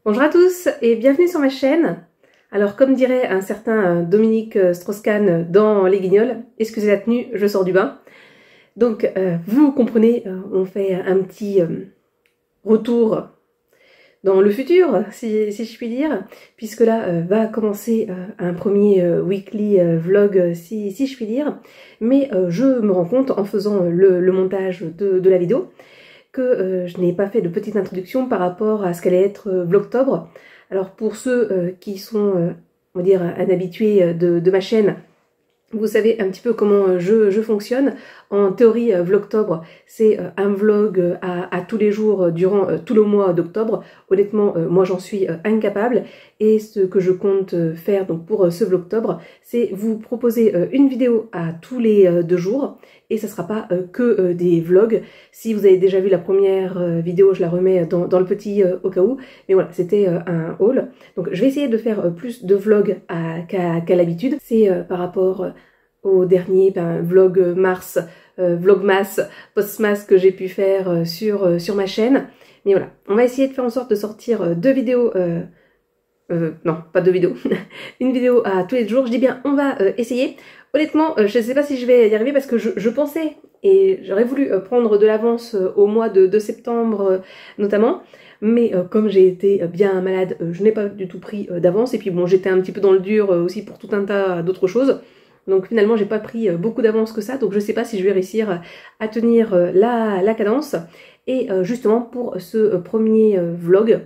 Bonjour à tous et bienvenue sur ma chaîne. Alors comme dirait un certain Dominique Strauss-Kahn dans Les Guignols, excusez la tenue, je sors du bain. Donc vous comprenez, on fait un petit retour dans le futur, si je puis dire, puisque là va commencer un premier weekly vlog, si je puis dire. Mais je me rends compte en faisant le montage de la vidéo que je n'ai pas fait de petite introduction par rapport à ce qu'allait être Vlogtobre. Alors pour ceux qui sont, on va dire, un habitué de ma chaîne, vous savez un petit peu comment je fonctionne. En théorie, Vlogtobre, c'est un vlog à tous les jours durant tout le mois d'octobre. Honnêtement, moi j'en suis incapable. Et ce que je compte faire donc pour ce Vlogtobre, c'est vous proposer une vidéo à tous les 2 jours. Et ça ne sera pas que des vlogs. Si vous avez déjà vu la première vidéo, je la remets dans le petit au cas où. Mais voilà, c'était un haul. Donc je vais essayer de faire plus de vlogs qu'à l'habitude. C'est par rapport au dernier vlog mars, vlogmas, postmas que j'ai pu faire sur ma chaîne. Mais voilà, on va essayer de faire en sorte de sortir 2 vidéos... non, pas 2 vidéos. Une vidéo à tous les jours. Je dis bien, on va essayer. Honnêtement, je ne sais pas si je vais y arriver parce que je pensais, et j'aurais voulu prendre de l'avance au mois de septembre notamment, mais comme j'ai été bien malade, je n'ai pas du tout pris d'avance, et puis bon, j'étais un petit peu dans le dur aussi pour tout un tas d'autres choses, donc finalement j'ai pas pris beaucoup d'avance que ça, donc je ne sais pas si je vais réussir à tenir la cadence, et justement pour ce premier vlog,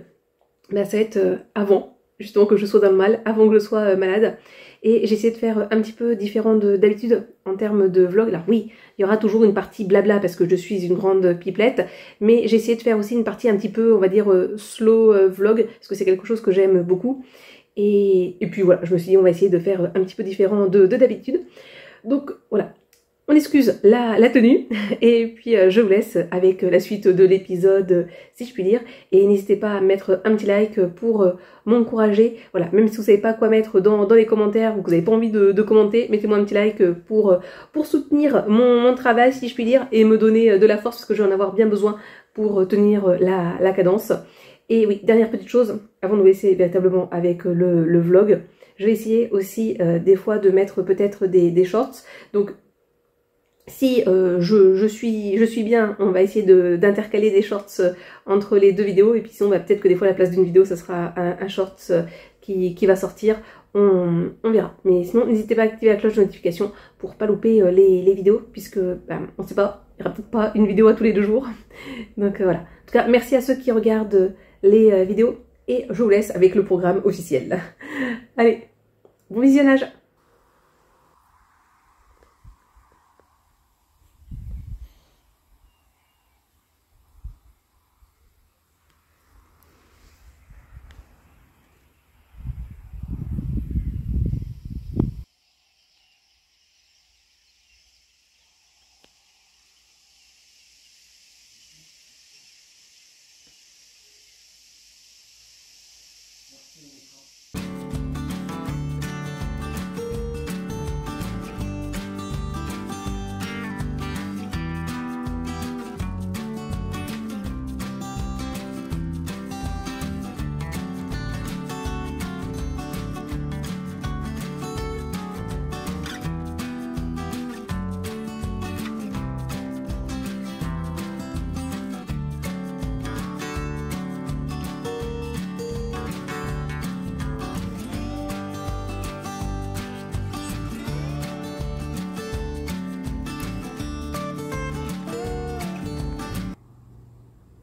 bah, ça va être avant, justement que je sois dans le mal, avant que je sois malade. Et j'ai essayé de faire un petit peu différent d'habitude en termes de vlog. Alors oui, il y aura toujours une partie blabla parce que je suis une grande pipelette, mais j'ai essayé de faire aussi une partie un petit peu, on va dire, slow vlog, parce que c'est quelque chose que j'aime beaucoup. Et puis voilà, je me suis dit on va essayer de faire un petit peu différent de d'habitude. Donc voilà, on excuse la tenue, et puis je vous laisse avec la suite de l'épisode, si je puis dire. Et n'hésitez pas à mettre un petit like pour m'encourager. Voilà, même si vous ne savez pas quoi mettre dans les commentaires ou que vous n'avez pas envie de commenter, mettez-moi un petit like pour soutenir mon travail, si je puis dire, et me donner de la force, parce que je vais en avoir bien besoin pour tenir la cadence. Et oui, dernière petite chose, avant de vous laisser véritablement avec le vlog, je vais essayer aussi des fois de mettre peut-être des shorts. Donc si je suis bien, on va essayer d'intercaler des shorts entre les 2 vidéos, et puis sinon bah, peut-être que des fois à la place d'une vidéo ça sera un short qui va sortir, on verra. Mais sinon n'hésitez pas à activer la cloche de notification pour pas louper les vidéos, puisque bah, on sait pas, il n'y aura peut-être pas une vidéo à tous les 2 jours. Donc voilà, en tout cas merci à ceux qui regardent les vidéos, et je vous laisse avec le programme officiel. Allez, bon visionnage.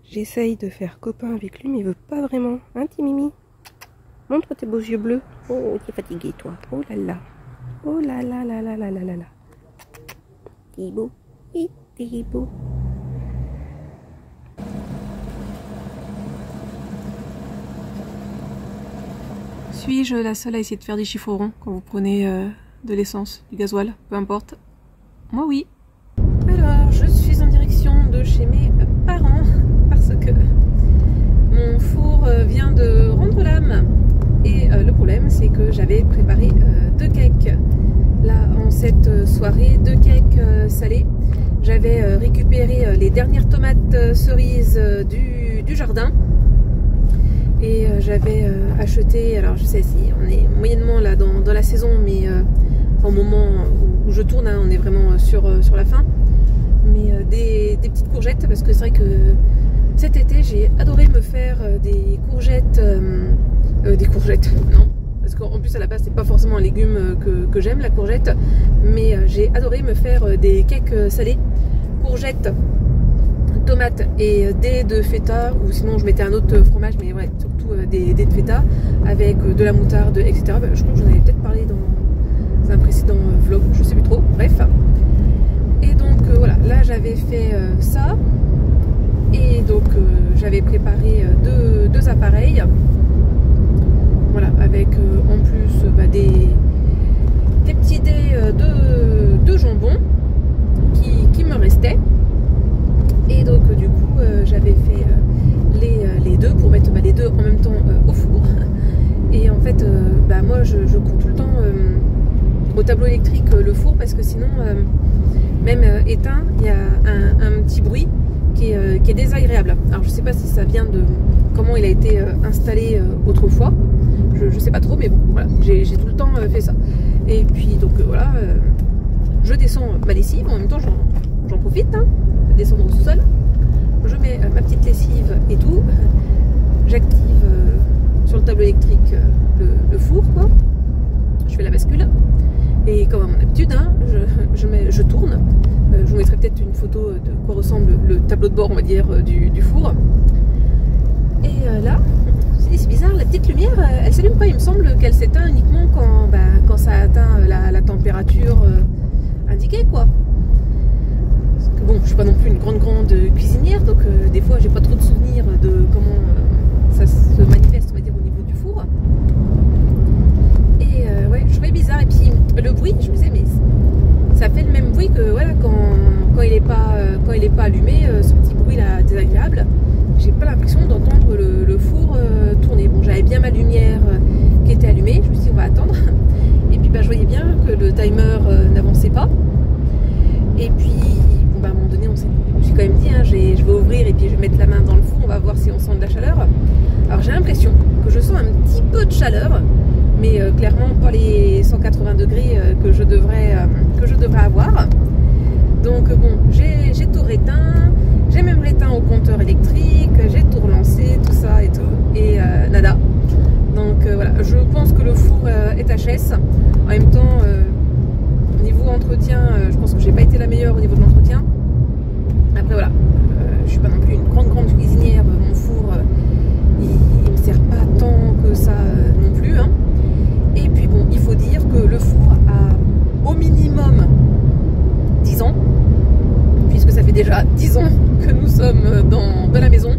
J'essaye de faire copain avec lui, mais il veut pas vraiment. Hein, petit Mimi? Montre tes beaux yeux bleus. Oh, t'es fatigué, toi. Oh là là. Oh là là là là là là là là. T'es beau. T'es beau. Suis-je la seule à essayer de faire des chiffres ronds quand vous prenez de l'essence, du gasoil, peu importe? Moi oui. Alors, je suis en direction de chez mes parents parce que j'avais préparé 2 cakes là en cette soirée, 2 cakes salés. J'avais récupéré les dernières tomates cerises du jardin et j'avais acheté, alors je sais si on est moyennement là dans la saison, mais au moment où je tourne, hein, on est vraiment sur la fin, mais des petites courgettes, parce que c'est vrai que cet été j'ai adoré me faire des courgettes, non, parce qu'en plus à la base c'est pas forcément un légume que j'aime, la courgette, mais j'ai adoré me faire des cakes salés, courgettes, tomates et dés de feta, ou sinon je mettais un autre fromage, mais ouais, surtout des dés de feta avec de la moutarde, etc. Je crois que j'en avais peut-être parlé dans un précédent vlog, je sais plus trop, bref. Et donc voilà, là j'avais fait ça, et donc j'avais préparé deux appareils, voilà, avec en plus des petits dés de jambon qui me restaient. Et donc du coup j'avais fait les deux pour mettre les deux en même temps au four. Et en fait moi je coupe tout le temps au tableau électrique le four, parce que sinon même éteint, il y a un petit bruit qui est désagréable. Alors je sais pas si ça vient de comment il a été installé autrefois, je sais pas trop, mais bon voilà, j'ai tout le temps fait ça. Et puis donc voilà, je descends ma lessive, en même temps j'en profite, hein, descendre au sous-sol, je mets ma petite lessive et tout, j'active sur le tableau électrique le four, quoi, je fais la bascule, et comme à mon habitude, hein, je tourne. Je vous mettrai peut-être une photo de quoi ressemble le tableau de bord, on va dire, du four. Et là, c'est bizarre, la petite lumière, elle s'allume pas. Il me semble qu'elle s'éteint uniquement quand ça atteint la température indiquée, quoi. Parce que bon, je suis pas non plus une grande cuisinière, donc des fois j'ai pas trop de souvenirs de comment ça se manifeste, on va dire, au niveau du four. Et ouais, je trouvais bizarre. Et puis le bruit, je me disais, mais ça fait le même bruit que voilà, quand il est pas allumé, ce petit bruit là désagréable. J'ai pas l'impression d'entendre le four tourner. Bon, j'avais bien ma lumière qui était allumée, je me suis dit on va attendre. Et puis je voyais bien que le timer n'avançait pas. Et puis bon, à un moment donné, je me suis quand même dit, hein, je vais ouvrir et puis je vais mettre la main dans le four, on va voir si on sent de la chaleur. Alors j'ai l'impression que je sens un petit peu de chaleur, mais clairement pas les 180 degrés que je devrais avoir. Donc bon, j'ai tout réteint, j'ai même réteint au compteur électrique, j'ai tout relancé, tout ça et tout, et nada. Donc voilà, je pense que le four est HS. En même temps, niveau entretien, je pense que j'ai pas été la meilleure au niveau de l'entretien. Après voilà, je suis pas non plus une grande cuisinière, mon four il me sert pas tant que ça non plus, hein. Et puis bon, il faut dire que le four a au minimum 10 ans, puisque ça fait déjà 10 ans que nous sommes dans la maison,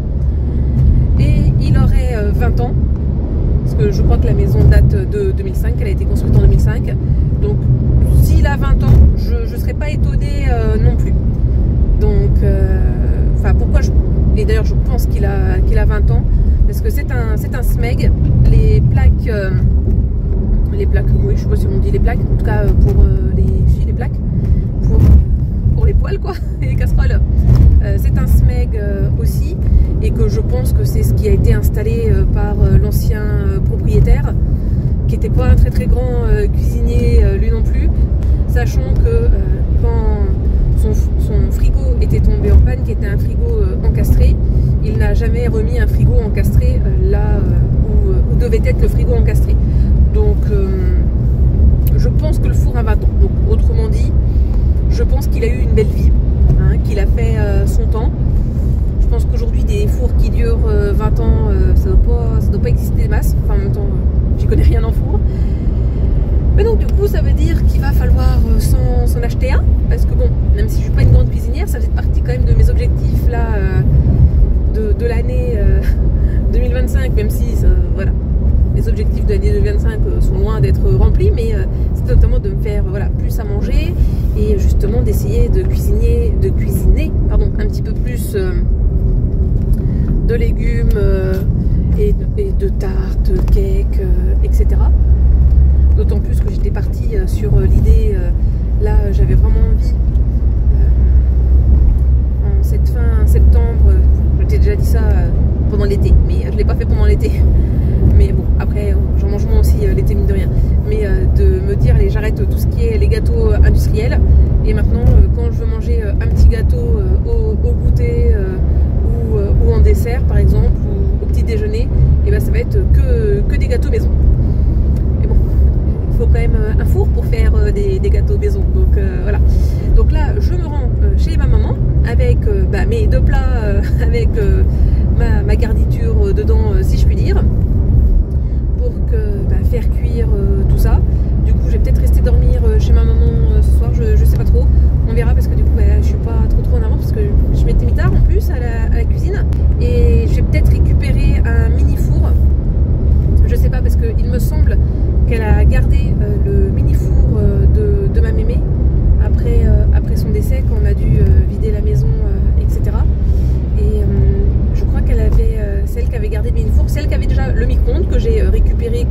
et il aurait 20 ans, parce que je crois que la maison date de 2005, elle a été construite en 2005, donc s'il a 20 ans, je ne serais pas étonnée non plus. Donc, enfin pourquoi et d'ailleurs je pense qu'il a 20 ans, parce que c'est un SMEG, les plaques, oui, je sais pas si on dit les plaques, en tout cas pour les plaques, pour les poêles, quoi, et les casseroles, c'est un SMEG aussi, et que je pense que c'est ce qui a été installé par l'ancien propriétaire, qui n'était pas un très grand cuisinier lui non plus, sachant que quand son frigo était tombé en panne, qui était un frigo encastré, il n'a jamais remis un frigo encastré là où devait être le frigo encastré. Donc je pense que le four a 20 ans. Donc autrement dit, je pense qu'il a eu une belle vie, hein, qu'il a fait son temps. Je pense qu'aujourd'hui des fours qui durent 20 ans, ça doit pas exister des masses. Enfin en même temps, j'y connais rien en four. Mais donc du coup ça veut dire qu'il va falloir s'en acheter un, parce que bon, même si je suis pas une grande cuisinière, ça faisait partie quand même de mes objectifs là de l'année 2025, même si voilà, les objectifs de l'année 2025 sont loin d'être remplis, mais c'est notamment de me faire voilà, plus à manger, et justement d'essayer de cuisiner un petit peu plus de légumes et de tartes, cakes, etc. d'autant plus que j'étais partie sur l'idée, là j'avais vraiment envie, en cette fin septembre, je t'ai déjà dit ça pendant l'été, mais je ne l'ai pas fait pendant l'été, mais bon, après j'en mange moins aussi l'été mine de rien, mais de me dire allez j'arrête tout ce qui est les gâteaux industriels, et maintenant quand je veux manger un petit gâteau au goûter ou en dessert par exemple, ou au petit déjeuner, et ben ça va être que des gâteaux maison. Et bon, il faut quand même un four pour faire des gâteaux maison, donc voilà. Donc là je me rends chez ma maman avec mes deux plats avec ma garniture dedans si je puis dire, pour faire cuire tout ça. Du coup je vais peut-être rester dormir chez ma maman ce soir, je sais pas trop, on verra, parce que du coup je suis pas trop en avance parce que je m'étais mis tard en plus à la cuisine, et je vais peut-être récupérer un mini four, je sais pas, parce qu'il me semble qu'elle a gardé le mini four de ma mémé après son décès, quand on a dû vider la maison, etc. Et je crois qu'elle avait celle qui avait gardé le mini four, celle qui avait déjà le micro-ondes que j'ai récupéré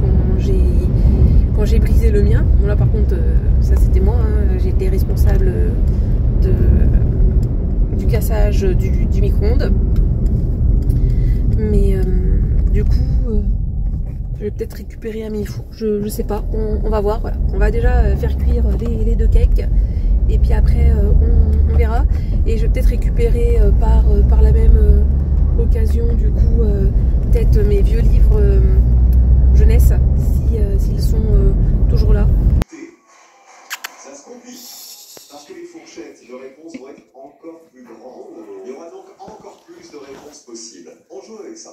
quand j'ai brisé le mien. Bon là par contre ça c'était moi, hein, j'étais responsable du cassage du micro-ondes, mais du coup je vais peut-être récupérer un mini four, je sais pas, on va voir. Voilà, on va déjà faire cuire les deux cakes, et puis après on verra, et je vais peut-être récupérer par la même occasion du coup peut-être mes vieux livres jeunesse, s'ils sont toujours là. Ça se complique, parce que les fourchettes de réponses vont être encore plus grandes. Il y aura donc encore plus de réponses possibles. On joue avec ça.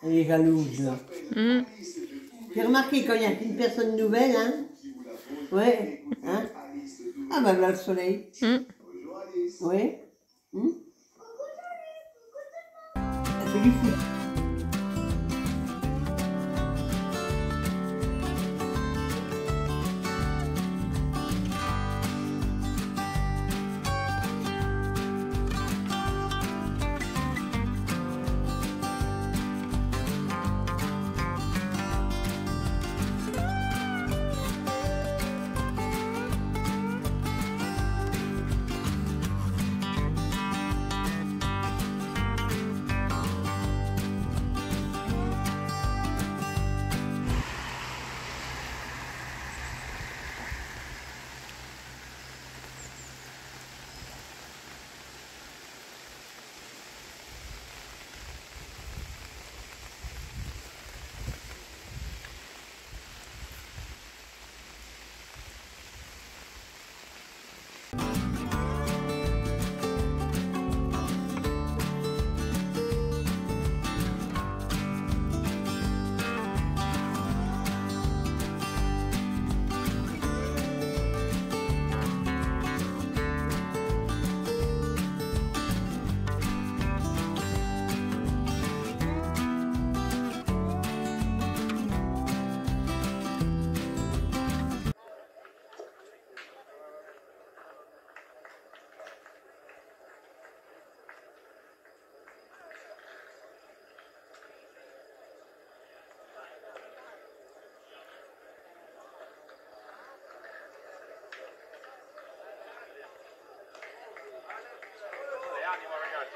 Elle est jalouse. J'ai remarqué quand il n'y a qu'une personne nouvelle, hein. Ouais. Hein. Ah bah là le soleil. Ouais. Elle fait du foot. يعني ما رجعت.